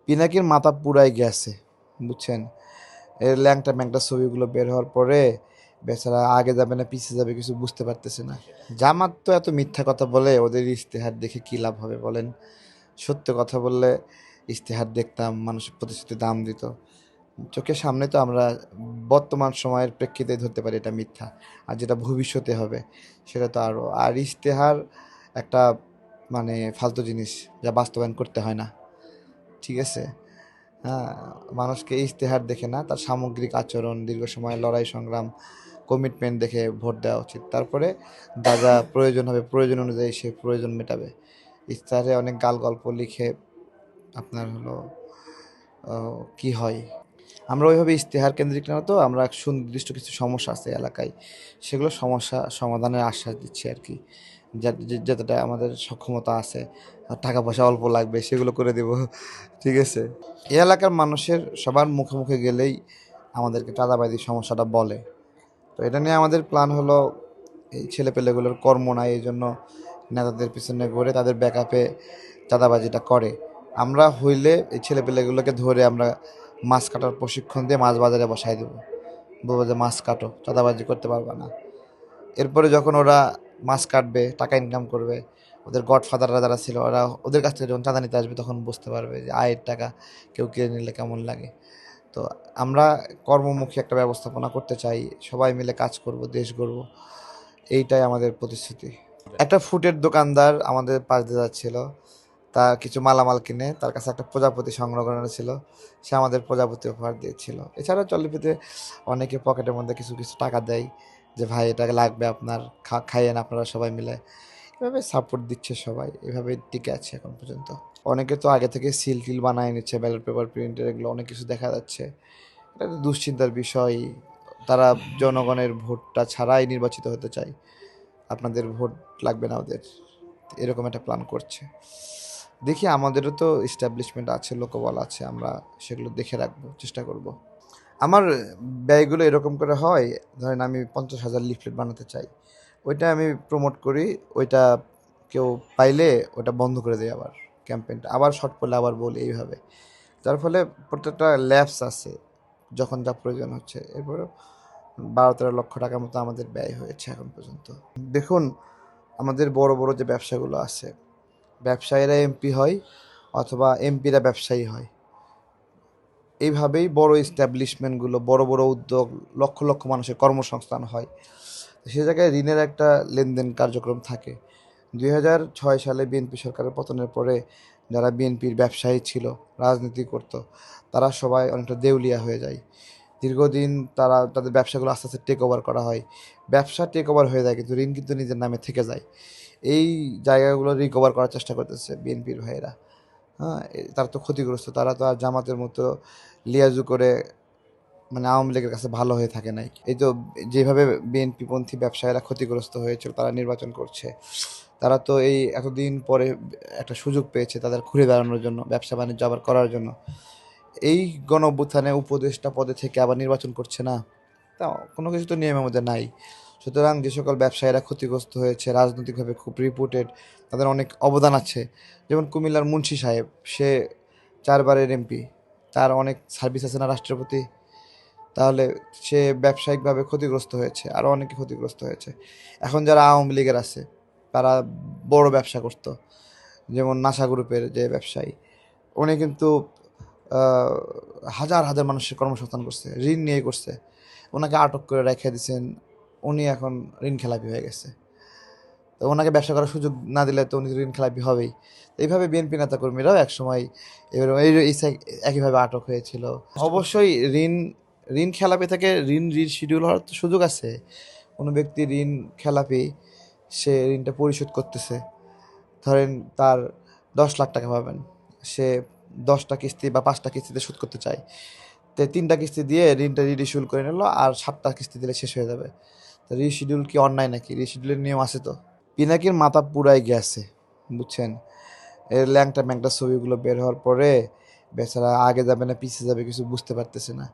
পিনাকির মাথা পুরাই গেছে, বুঝছেন? এর ল্যাংটা ম্যাংটা ছবিগুলো বের হওয়ার পরে বেচারা আগে যাবে না পিছিয়ে যাবে কিছু বুঝতে পারতেছে না। জামাত তো এত মিথ্যা কথা বলে, ওদের ইশতেহার দেখে কী লাভ হবে বলেন? সত্য কথা বললে ইশতেহার দেখতাম, মানুষের প্রতিশ্রুতি দাম দিত। চোখের সামনে তো আমরা বর্তমান সময়ের প্রেক্ষিতে ধরতে পারি এটা মিথ্যা, আর যেটা ভবিষ্যতে হবে সেটা তো আরও। আর ইশতেহার একটা মানে ফালতু জিনিস, যা বাস্তবায়ন করতে হয় না, ঠিক আছে? হ্যাঁ, মানুষকে ইশতেহার দেখে না, তার সামগ্রিক আচরণ, দীর্ঘ সময় লড়াই সংগ্রাম, কমিটমেন্ট দেখে ভোট দেওয়া উচিত। তারপরে যা যা প্রয়োজন হবে প্রয়োজন অনুযায়ী সে প্রয়োজন মেটাবে। ইশতেহারে অনেক গাল গল্প লিখে আপনার হলো কি হয়, আমরা ওইভাবে ইশতেহার কেন্দ্রিক না, তো আমরা সুনির্দিষ্ট কিছু সমস্যা আছে এলাকায়, সেগুলো সমস্যা সমাধানের আশ্বাস দিচ্ছি আর কি। যতটা আমাদের সক্ষমতা আছে, আর টাকা পয়সা অল্প লাগবে সেগুলো করে দেব, ঠিক আছে? এই এলাকার মানুষের সবার মুখে মুখে গেলেই আমাদেরকে চাঁদাবাজির সমস্যাটা বলে। তো এটা নিয়ে আমাদের প্ল্যান হলো, এই ছেলেপেলেগুলোর কর্ম নাই, এই জন্য নেতাদের পিছনে ঘুরে তাদের ব্যাকআপে চাঁদাবাজিটা করে। আমরা হইলে এই ছেলেপেলেগুলোকে ধরে আমরা মাছ কাটার প্রশিক্ষণ দিয়ে মাছ বাজারে বসাই দেবো, বলবো যে মাছ কাটো, চাঁদাবাজি করতে পারবে না। এরপরে যখন ওরা মাছ কাটবে, টাকা ইনকাম করবে, ওদের গডফাদাররা যারা ছিল ওরা ওদের কাছ থেকে যখন চাঁদা নিতে আসবে তখন বুঝতে পারবে যে আয়ের টাকা কেউ কিনে নিলে কেমন লাগে। তো আমরা কর্মমুখী একটা ব্যবস্থাপনা করতে চাই, সবাই মিলে কাজ করব, দেশ গড়ব, এইটাই আমাদের প্রতিশ্রুতি। একটা ফুটের দোকানদার আমাদের পাশ দিয়ে যাচ্ছিল, তা কিছু মালামাল কিনে তার কাছে একটা প্রজাপতি সংগ্রহ করানো ছিল, সে আমাদের প্রজাপতি উপহার দিয়েছিল। এছাড়া চল্লিপিতে অনেকে পকেটের মধ্যে কিছু কিছু টাকা দেয়, যে ভাই এটা লাগবে আপনার, খাইয়েন আপনারা সবাই মিলে। এভাবে সাপোর্ট দিচ্ছে সবাই, এভাবে টিকে আছে এখন পর্যন্ত। অনেকে তো আগে থেকে সিল টিল বানায় নিচ্ছে, ব্যালট পেপার প্রিন্টের, এগুলো অনেক কিছু দেখা যাচ্ছে। এটা একটা দুশ্চিন্তার বিষয়। তারা জনগণের ভোটটা ছাড়াই নির্বাচিত হতে চায়, আপনাদের ভোট লাগবে না ওদের, এরকম একটা প্ল্যান করছে। দেখি, আমাদেরও তো এস্টাবলিশমেন্ট আছে, লোকবল আছে, আমরা সেগুলো দেখে রাখবো, চেষ্টা করব। আমার ব্যয়গুলো এরকম করে হয়, ধরেন আমি 50,000 লিফলেট বানাতে চাই, ওইটা আমি প্রমোট করি, ওইটা কেউ পাইলে ওটা বন্ধ করে দেয়, আবার ক্যাম্পেইনটা আবার শর্ট পড়লে আবার বলি, এইভাবে। যার ফলে প্রত্যেকটা ল্যাপস আছে, যখন যা প্রয়োজন হচ্ছে। এরপরেও 12-13 লক্ষ টাকার মতো আমাদের ব্যয় হয়েছে এখন পর্যন্ত। দেখুন, আমাদের বড় বড় যে ব্যবসাগুলো আছে, ব্যবসায়ীরা এমপি হয় অথবা এমপিরা ব্যবসায়ী হয়, এইভাবেই বড় এস্টাবলিশমেন্টগুলো, বড় বড় উদ্যোগ, লক্ষ লক্ষ মানুষের কর্মসংস্থান হয়। সে জায়গায় ঋণের একটা লেনদেন কার্যক্রম থাকে। 2006 সালে বিএনপি সরকারের পতনের পরে যারা বিএনপির ব্যবসায়ী ছিল, রাজনীতি করত, তারা সবাই অনেকটা দেউলিয়া হয়ে যায়। দীর্ঘদিন তারা তাদের ব্যবসাগুলো আস্তে আস্তে টেক ওভার করা হয়। ব্যবসা টেক ওভার হয়ে যায়, কিন্তু ঋণ কিন্তু নিজের নামে থেকে যায়। এই জায়গাগুলো রিকভার করার চেষ্টা করতেছে বিএনপির ভাইয়েরা। হ্যাঁ, তারা তো ক্ষতিগ্রস্ত, তারা তো আর জামাতের মতো লিয়াজু করে মানে আওয়ামী লীগের কাছে ভালো হয়ে থাকে নাই। এই তো যেভাবে বিএনপিপন্থী ব্যবসায়ীরা ক্ষতিগ্রস্ত হয়েছিল, তারা নির্বাচন করছে, তারা তো এই এতদিন পরে একটা সুযোগ পেয়েছে তাদের ঘুরে দাঁড়ানোর জন্য, ব্যবসা বাণিজ্য আবার করার জন্য। এই গণ অভ্যুত্থানে উপদেষ্টা পদে থেকে আবার নির্বাচন করছে না, তা কোনো কিছু তো নিয়মের মধ্যে নাই। সুতরাং যে সকল ব্যবসায়ীরা ক্ষতিগ্রস্ত হয়েছে, রাজনৈতিকভাবে খুব রিপুটেড, তাদের অনেক অবদান আছে। যেমন কুমিল্লার মুন্সি সাহেব, সে 4বারের এমপি, তার অনেক সার্ভিস আছে না রাষ্ট্রের প্রতি। তাহলে সে ব্যবসায়িকভাবে ক্ষতিগ্রস্ত হয়েছে, আরও অনেকে ক্ষতিগ্রস্ত হয়েছে। এখন যারা আওয়ামী লীগের আছে, তারা বড় ব্যবসা করতো, যেমন নাসা গ্রুপের যে ব্যবসায়ী, উনি কিন্তু আহ, হাজার হাজার মানুষের কর্মসংস্থান করছে, ঋণ নিয়ে করছে। ওনাকে আটক করে রেখে দিয়েছেন, উনি এখন ঋণ খেলাপি হয়ে গেছে। তো ওনাকে ব্যবসা করার সুযোগ না দিলে তো উনি ঋণ খেলাপি হবেই। তো এইভাবে বিএনপি নেতাকর্মীরাও একসময় এবার একইভাবে আটক হয়েছিল। অবশ্যই ঋণ ঋণ খেলাপি থেকে ঋণ শিডিউল হওয়ার তো সুযোগ আছে। কোনো ব্যক্তি ঋণ খেলাপি, সে ঋণটা পরিশোধ করতেছে, ধরেন তার 10 লাখ টাকা পাবেন, সে 10টা কিস্তি বা 5টা কিস্তিতে শোধ করতে চায়, তো 3টা কিস্তি দিয়ে ঋণটা রিডিউল করে নিল, আর 7টা কিস্তি দিলে শেষ হয়ে যাবে। তো রিশিডিউল কি অন্যায় নাকি? রিশিডিউলের নিয়ম আছে তো। পিনাকির মাথা পুরাই গেছে, বুঝছেন? এর ল্যাংটা ম্যাংটা ছবিগুলো বের হওয়ার পরে বেচারা আগে যাবে না পিছিয়ে যাবে কিছু বুঝতে পারতেছে না।